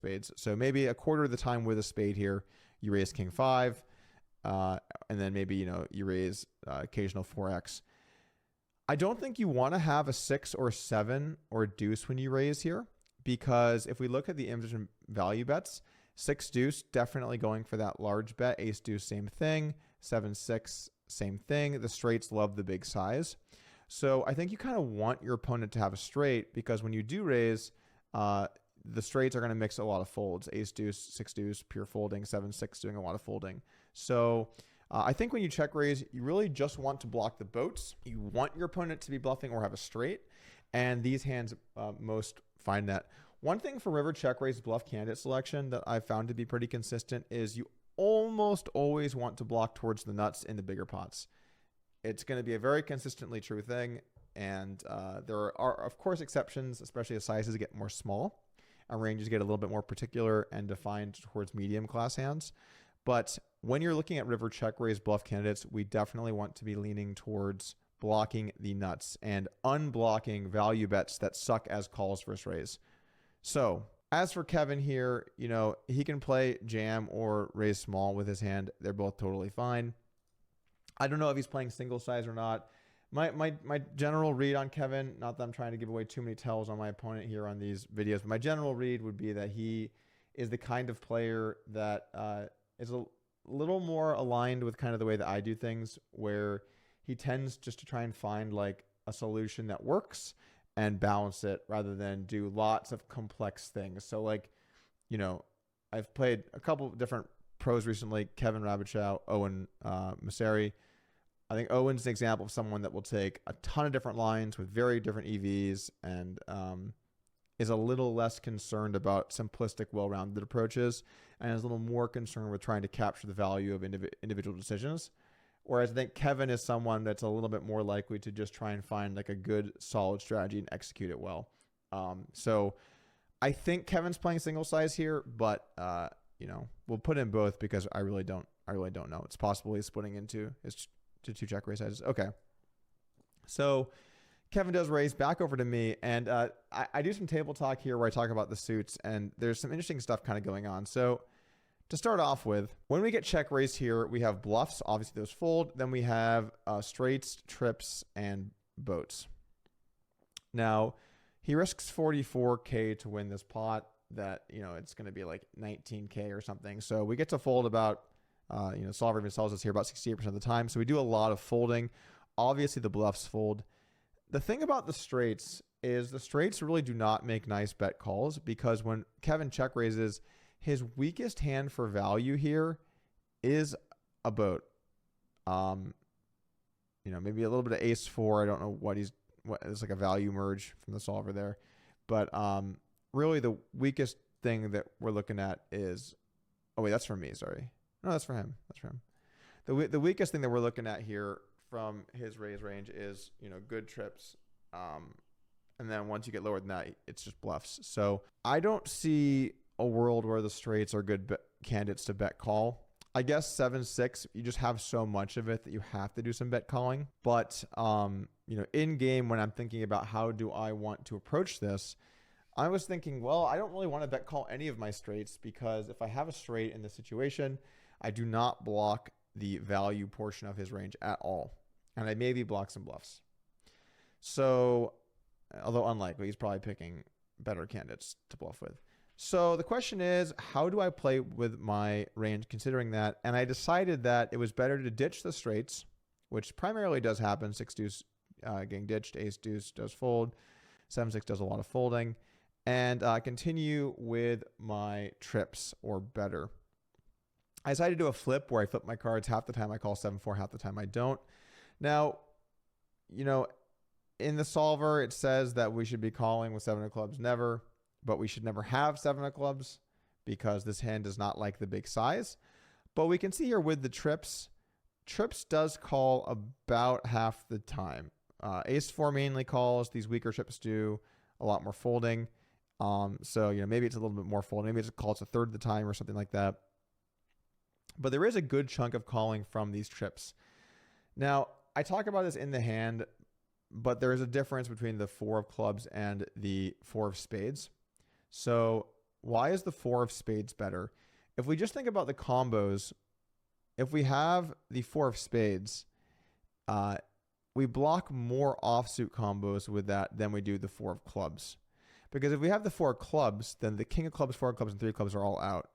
spades. So maybe a quarter of the time with a spade here, you raise king five, and then maybe, you raise occasional 4x. I don't think you want to have a 6 or 7 or deuce when you raise here, because if we look at the in-position value bets, 6 deuce definitely going for that large bet, ace deuce same thing, 7-6 same thing. The straights love the big size. So I think you kind of want your opponent to have a straight, because when you do raise, the straights are going to mix a lot of folds. Ace deuce, 6 deuce, pure folding, 7-6 doing a lot of folding. So I think when you check raise, you really just want to block the boats. You want your opponent to be bluffing or have a straight, and these hands most find that. One thing for river check raise bluff candidate selection that I've found to be pretty consistent is you almost always want to block towards the nuts in the bigger pots. It's going to be a very consistently true thing, and there are, of course, exceptions, especially as sizes get more small and ranges get a little bit more particular and defined towards medium class hands. But when you're looking at river check raise bluff candidates, we definitely want to be leaning towards blocking the nuts and unblocking value bets that suck as calls versus raise. So as for Kevin here, he can play jam or raise small with his hand. They're both totally fine. I don't know if he's playing single size or not. My general read on Kevin, not that I'm trying to give away too many tells on my opponent here on these videos, but my general read would be that he is the kind of player that is a little more aligned with kind of the way that I do things, where he tends just to try and find like a solution that works and balance it rather than do lots of complex things. So like, I've played a couple of different pros recently, Kevin Rabichow, Owen Masseri. I think Owen's an example of someone that will take a ton of different lines with very different EVs and is a little less concerned about simplistic, well-rounded approaches, and is a little more concerned with trying to capture the value of individual decisions. Whereas I think Kevin is someone that's a little bit more likely to just try and find like a good, solid strategy and execute it well. So I think Kevin's playing single size here, but we'll put in both because I really don't know. It's possible he's splitting into his to 2 check raise sizes. Okay. So Kevin does raise back over to me, and I do some table talk here where I talk about the suits, and there's some interesting stuff kind of going on. So to start off with, when we get check raised here, we have bluffs. Obviously, those fold. Then we have straights, trips, and boats. Now, he risks 44K to win this pot. That, it's going to be like 19K or something. So we get to fold about, solver even tells us here about 68% of the time. So we do a lot of folding. Obviously, the bluffs fold. The thing about the straights is the straights really do not make nice bet calls, because when Kevin check raises, his weakest hand for value here is a boat. Maybe a little bit of ace 4. I don't know what it's like a value merge from the solver there. But really the weakest thing that we're looking at is, oh wait, that's for me, sorry. No, that's for him. That's for him. The weakest thing that we're looking at here from his raise range is, good trips. And then once you get lower than that, it's just bluffs. So I don't see a world where the straights are good candidates to bet call. I guess 7-6, you just have so much of it that you have to do some bet calling. But, in game, when I'm thinking about how do I want to approach this, I was thinking, well, I don't really want to bet call any of my straights, because if I have a straight in this situation, I do not block the value portion of his range at all. And I maybe block some bluffs. So, although unlikely, he's probably picking better candidates to bluff with. So the question is, how do I play with my range considering that? And I decided that it was better to ditch the straights, which primarily does happen. 6 deuce getting ditched, ace deuce does fold, 7-6 does a lot of folding, and continue with my trips or better. I decided to do a flip where I flip my cards. Half the time I call 7-4, half the time I don't. Now, in the solver, it says that we should be calling with 7 of clubs never, but we should never have 7 of clubs because this hand does not like the big size. But we can see here with the trips does call about half the time. Ace 4 mainly calls. These weaker trips do a lot more folding. So, maybe it's a little bit more folding. Maybe it's a third of the time or something like that. But there is a good chunk of calling from these trips. Now, I talk about this in the hand, but there is a difference between the 4 of clubs and the 4 of spades. So why is the 4 of spades better? If we just think about the combos, if we have the 4 of spades, we block more offsuit combos with that than we do the 4 of clubs. Because if we have the 4 of clubs, then the king of clubs, 4 of clubs, and 3 of clubs are all out.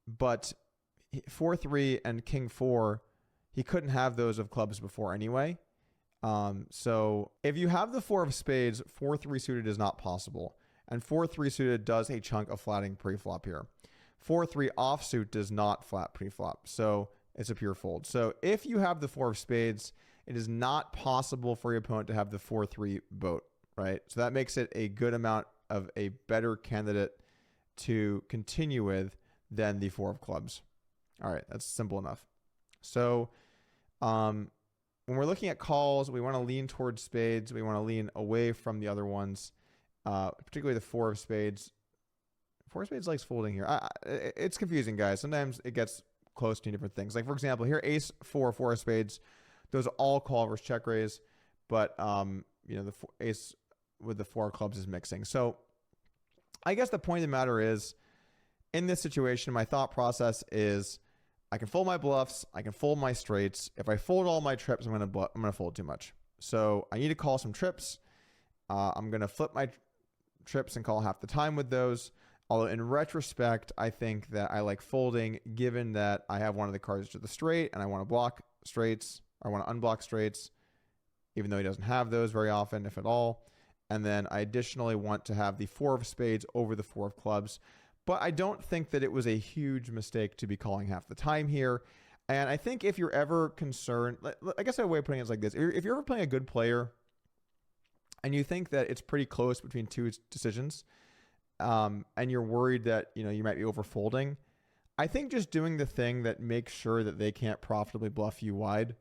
But 4-3 and king 4, he couldn't have those of clubs before anyway. So if you have the 4 of spades, 4-3 suited is not possible. And 4-3 suited does a chunk of flatting pre-flop here. 4-3 offsuit does not flat pre-flop. So it's a pure fold. So if you have the 4 of spades, it is not possible for your opponent to have the 4-3 boat, right? So that makes it a good amount of a better candidate to continue with than the 4 of clubs. All right, that's simple enough. So when we're looking at calls, we want to lean towards spades. We want to lean away from the other ones, particularly the 4 of spades. 4 of spades likes folding here. It's confusing, guys. Sometimes it gets close to different things. Like, for example, here, ace 4, 4 of spades. Those are all call versus check raise. But, the ace with the 4 of clubs is mixing. So I guess the point of the matter is, in this situation, my thought process is I can fold my bluffs. I can fold my straights. If I fold all my trips, I'm gonna fold too much. So I need to call some trips. I'm going to flip my trips and call half the time with those. Although in retrospect, I think that I like folding given that I have one of the cards to the straight and I want to block straights. I want to unblock straights, even though he doesn't have those very often, if at all. And then I additionally want to have the 4 of spades over the 4 of clubs. But I don't think that it was a huge mistake to be calling half the time here. And I think if you're ever concerned, I guess a way of putting it is like this. If you're ever playing a good player and you think that it's pretty close between two decisions, and you're worried that you might be overfolding, I think just doing the thing that makes sure that they can't profitably bluff you wide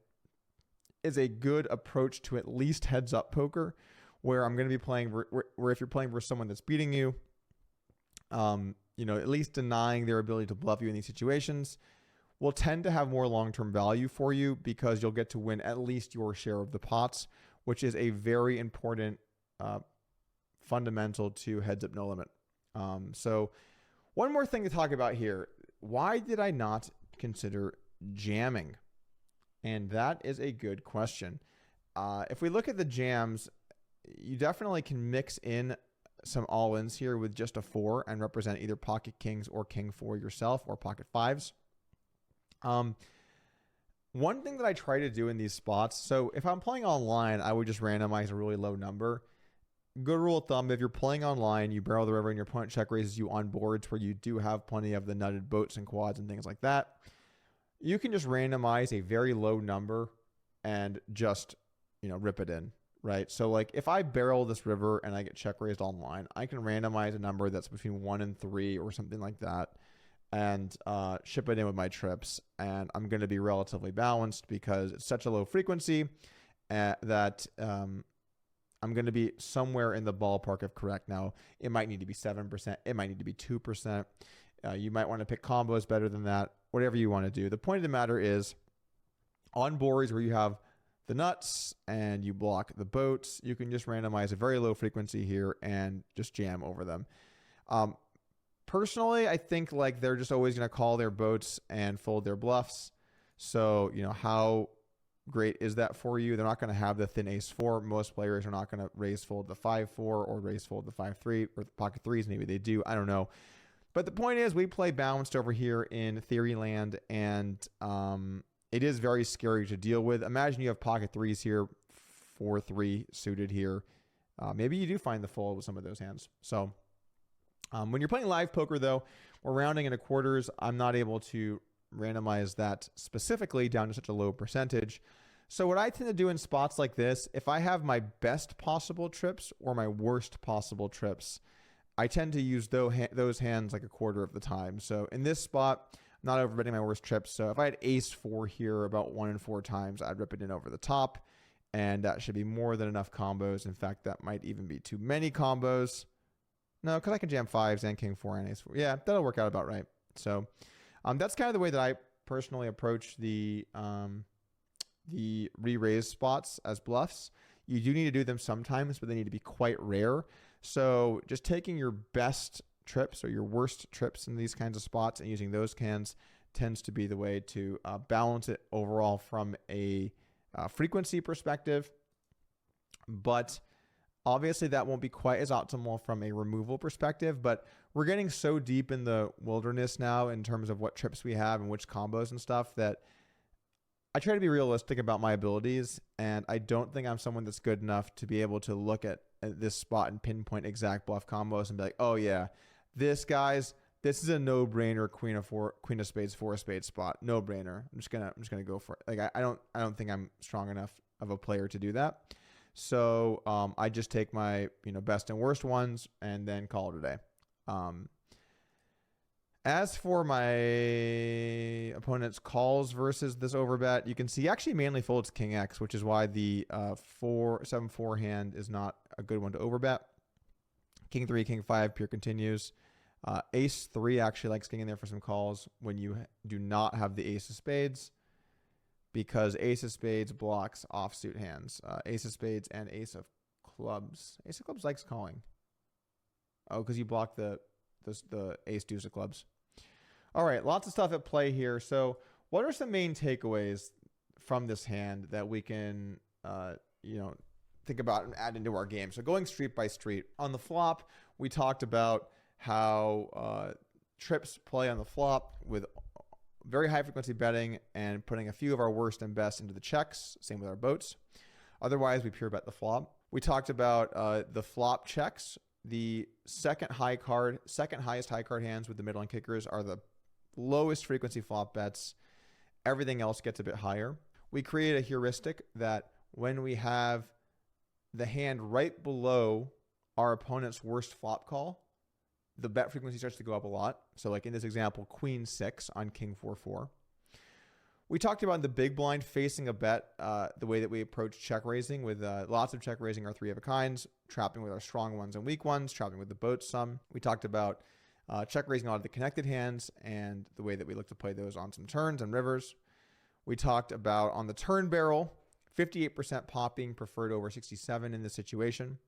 is a good approach to at least heads up poker, where I'm going to be playing where if you're playing versus someone that's beating you, at least denying their ability to bluff you in these situations will tend to have more long-term value for you because you'll get to win at least your share of the pots, which is a very important fundamental to heads up no limit. So one more thing to talk about here. Why did I not consider jamming? And that is a good question. If we look at the jams, you definitely can mix in some all-ins here with just a 4 and represent either pocket kings or king 4 yourself or pocket 5s. One thing that I try to do in these spots, so if I'm playing online, I would just randomize a really low number. Good rule of thumb, if you're playing online, you barrel the river and your opponent check raises you on boards where you do have plenty of the nutted boats and quads and things like that. You can just randomize a very low number and just, rip it in, right? So like if I barrel this river and I get check raised online, I can randomize a number that's between 1 and 3 or something like that and ship it in with my trips. And I'm going to be relatively balanced because it's such a low frequency that I'm going to be somewhere in the ballpark of correct. Now, it might need to be 7%. It might need to be 2%. You might want to pick combos better than that, whatever you want to do. The point of the matter is on boards where you have the nuts and you block the boats, you can just randomize a very low frequency here and just jam over them. Personally, I think like they're just always going to call their boats and fold their bluffs. So, how great is that for you? They're not going to have the thin ace 4. Most players are not going to raise fold the 5-4 or raise fold the 5-3 or the pocket 3s. Maybe they do. I don't know. But the point is we play balanced over here in theory land, and it is very scary to deal with. Imagine you have pocket 3s here, 4-3 suited here. Maybe you do find the fold with some of those hands. So when you're playing live poker, though, we're rounding into quarters. I'm not able to randomize that specifically down to such a low percentage. So what I tend to do in spots like this, if I have my best possible trips or my worst possible trips, I tend to use those hands like a quarter of the time. So in this spot, I'm not overbetting my worst trips. So if I had ace 4 here about 1 in 4 times, I'd rip it in over the top. And that should be more than enough combos. In fact, that might even be too many combos. No, because I can jam 5s and king 4 and ace 4. Yeah, that'll work out about right. So that's kind of the way that I personally approach the re-raise spots as bluffs. You do need to do them sometimes, but they need to be quite rare. So just taking your best trips or your worst trips in these kinds of spots and using those cans tends to be the way to balance it overall from a frequency perspective. But obviously that won't be quite as optimal from a removal perspective, but we're getting so deep in the wilderness now in terms of what trips we have and which combos and stuff that I try to be realistic about my abilities, and I don't think I'm someone that's good enough to be able to look at this spot and pinpoint exact bluff combos and be like, oh yeah, this is a no-brainer queen of spades, 4 of spades spot. No brainer. I'm just gonna go for it. Like I don't think I'm strong enough of a player to do that. So I just take my best and worst ones and then call it a day. As for my opponent's calls versus this overbet, you can see he actually mainly folds King X, which is why the 7-4 hand is not a good one to overbet. King 3, King 5, pure continues. Ace 3 actually likes getting in there for some calls when you do not have the Ace of Spades, because Ace of Spades blocks offsuit hands. Ace of Spades and Ace of Clubs. Ace of Clubs likes calling. Oh, because you block the Ace Deuce of Clubs. All right, lots of stuff at play here. So what are some main takeaways from this hand that we can think about and add into our game? So going street by street. On the flop, we talked about how trips play on the flop with very high frequency betting and putting a few of our worst and best into the checks. Same with our boats. Otherwise, we pure bet the flop. We talked about the flop checks. The second highest high card hands with the middle and kickers are the lowest frequency flop bets. Everything else gets a bit higher. We create a heuristic that when we have the hand right below our opponent's worst flop call, the bet frequency starts to go up a lot. So like in this example, Queen 6 on King 4-4. We talked about the big blind facing a bet, the way that we approach check raising with lots of check raising our 3 of a kinds, trapping with our strong ones and weak ones, trapping with the boats some. We talked about check raising a lot of the connected hands and the way that we look to play those on some turns and rivers. We talked about on the turn barrel, 58% popping preferred over 67 in this situation.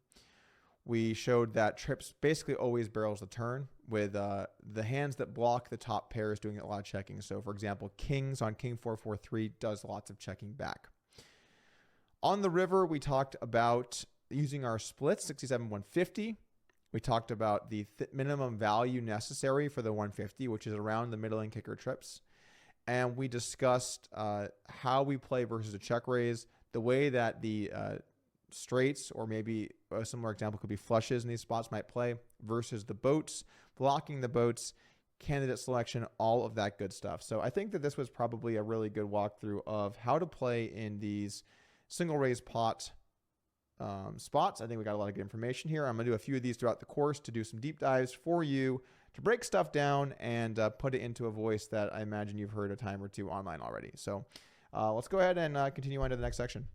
We showed that trips basically always barrels the turn, with the hands that block the top pairs doing a lot of checking. So, for example, kings on King 4-4-3 does lots of checking back. On the river, we talked about using our splits, 67-150. We talked about the minimum value necessary for the 150, which is around the middle and kicker trips. And we discussed how we play versus a check raise, the way that the straights, or maybe a similar example could be flushes in these spots, might play versus the boats, blocking the boats, candidate selection, all of that good stuff. So I think that this was probably a really good walkthrough of how to play in these single raise pot spots. I think we got a lot of good information here. I'm going to do a few of these throughout the course to do some deep dives for you, to break stuff down and put it into a voice that I imagine you've heard a time or two online already. So let's go ahead and continue on to the next section.